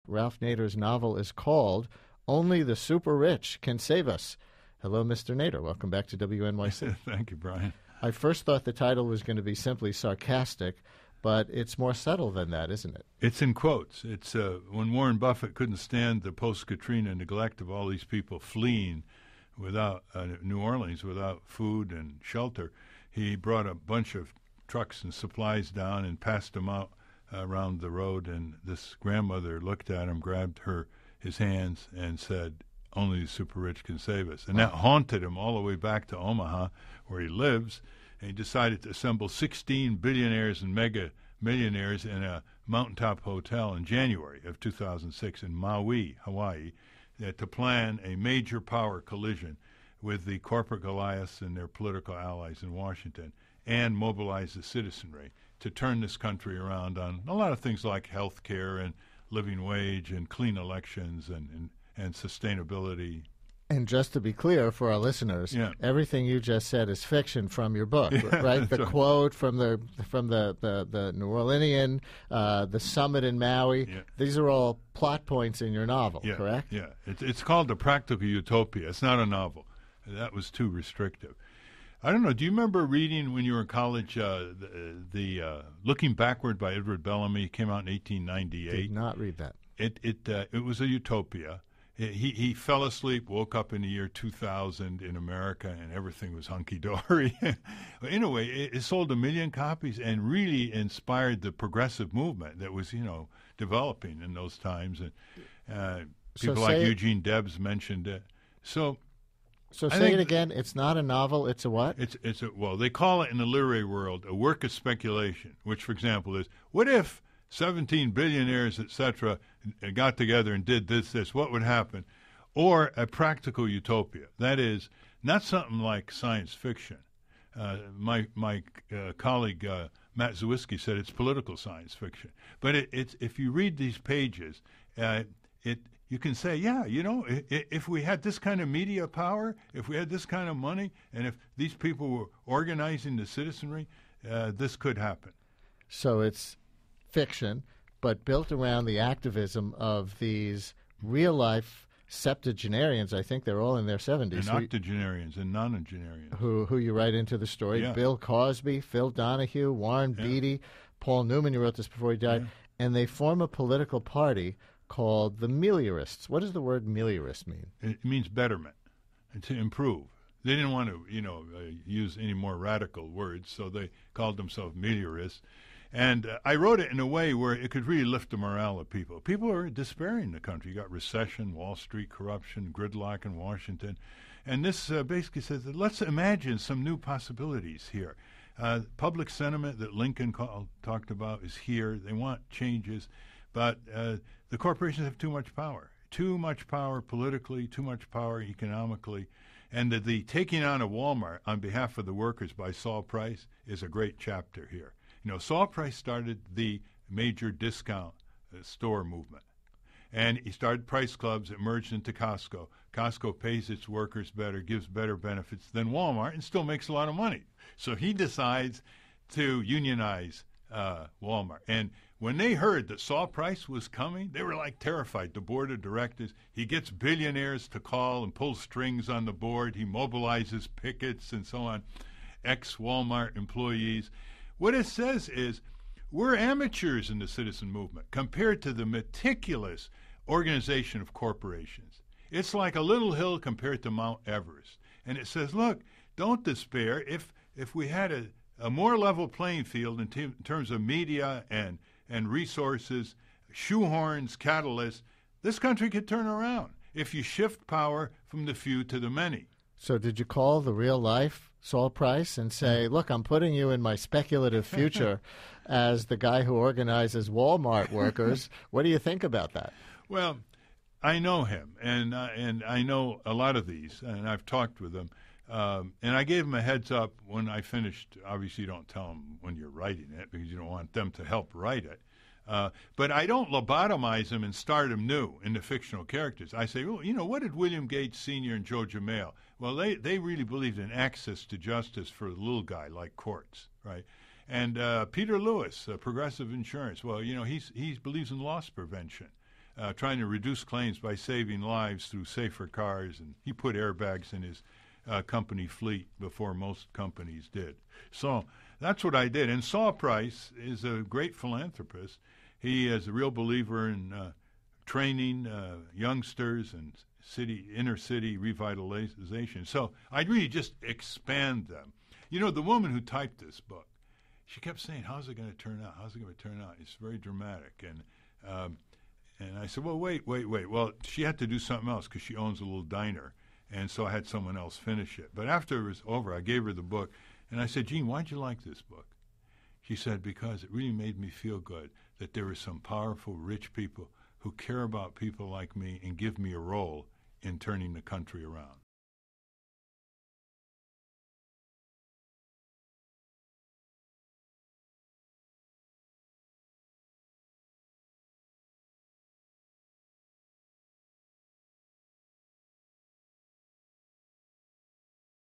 Ralph Nader's novel is called Only the Super Rich Can Save Us. Hello, Mr. Nader. Welcome back to WNYC. Thank you, Brian. I first thought the title was going to be simply sarcastic, but it's more subtle than that, isn't it? It's in quotes. It's when Warren Buffett couldn't stand the post-Katrina neglect of all these people fleeing without New Orleans without food and shelter, he brought a bunch of trucks and supplies down and passed them out around the road, and this grandmother looked at him, grabbed his hands, and said, "Only the super rich can save us." And that haunted him all the way back to Omaha, where he lives, and he decided to assemble 16 billionaires and mega millionaires in a mountaintop hotel in January of 2006 in Maui, Hawaii, to plan a major power collision with the corporate Goliaths and their political allies in Washington, and mobilize the citizenry to turn this country around on a lot of things like health care and living wage and clean elections and sustainability. And just to be clear for our listeners, everything you just said is fiction from your book, right? The quote from the New Orleanian, the summit in Maui. Yeah. These are all plot points in your novel, correct? Yeah, it's called The Practical Utopia. It's not a novel. That was too restrictive. I don't know. Do you remember reading when you were in college the Looking Backward by Edward Bellamy? It came out in 1898. Did not read that. It was a utopia. He fell asleep, woke up in the year 2000 in America, and everything was hunky-dory. Anyway, it sold 1 million copies and really inspired the progressive movement that was, developing in those times. And people like Eugene Debs mentioned it. So say it again. It's not a novel. It's a what? Well, they call it in the literary world a work of speculation, which, for example, is, what if 17 billionaires, etc., got together and did this, what would happen? Or a practical utopia. That is, not something like science fiction. My colleague Matt Zawisky said it's political science fiction. But it's if you read these pages, you can say, if we had this kind of media power, if we had this kind of money, and if these people were organizing the citizenry, this could happen. So it's fiction, but built around the activism of these real-life septuagenarians. I think they're all in their 70s. And octogenarians and nonagenarians. Who you write into the story. Yeah. Bill Cosby, Phil Donahue, Warren Beatty, Paul Newman, you wrote this before he died, and they form a political party called the Meliorists. What does the word meliorist mean? It means betterment, to improve. They didn't want to, use any more radical words, so they called themselves meliorists. And I wrote it in a way where it could really lift the morale of people. People are despairing in the country. You got recession, Wall Street corruption, gridlock in Washington. And this basically says that let's imagine some new possibilities here. Public sentiment that Lincoln talked about is here. They want changes. But the corporations have too much power politically, too much power economically. And the taking on of Walmart on behalf of the workers by Saul Price is a great chapter here. Saul Price started the major discount store movement. And he started price clubs. It merged into Costco. Costco pays its workers better, gives better benefits than Walmart, and still makes a lot of money. So he decides to unionize Walmart. And when they heard that Saul Price was coming, they were like terrified. The board of directors, he gets billionaires to call and pull strings on the board. He mobilizes pickets and so on, ex-Walmart employees. What it says is we're amateurs in the citizen movement compared to the meticulous organization of corporations. It's like a little hill compared to Mount Everest. And it says, look, don't despair. If we had a more level playing field in terms of media and resources, shoehorns, catalysts, this country could turn around if you shift power from the few to the many. So did you call the real life Saul Price and say, look, I'm putting you in my speculative future as the guy who organizes Walmart workers? What do you think about that? Well, I know him, and I know a lot of these, and I've talked with them. And I gave him a heads up when I finished. Obviously, you don't tell them when you're writing it because you don't want them to help write it. But I don't lobotomize them and start them new in the fictional characters. I say, well, what did William Gates Sr. and Georgia Mayo? Well, they really believed in access to justice for the little guy, like courts, right? And Peter Lewis, Progressive Insurance. Well, he believes in loss prevention. trying to reduce claims by saving lives through safer cars, and he put airbags in his company fleet before most companies did. So that's what I did. And Saul Price is a great philanthropist. He is a real believer in training youngsters and inner city revitalization. So I'd really just expand them. You know, the woman who typed this book, she kept saying, "How's it going to turn out? How's it going to turn out?" It's very dramatic. And I said, "Well, wait. Well, she had to do something else because she owns a little diner." And so I had someone else finish it. But after it was over, I gave her the book. And I said, "Jean, why'd you like this book?" She said, "Because it really made me feel good that there were some powerful, rich people who care about people like me and give me a role in turning the country around."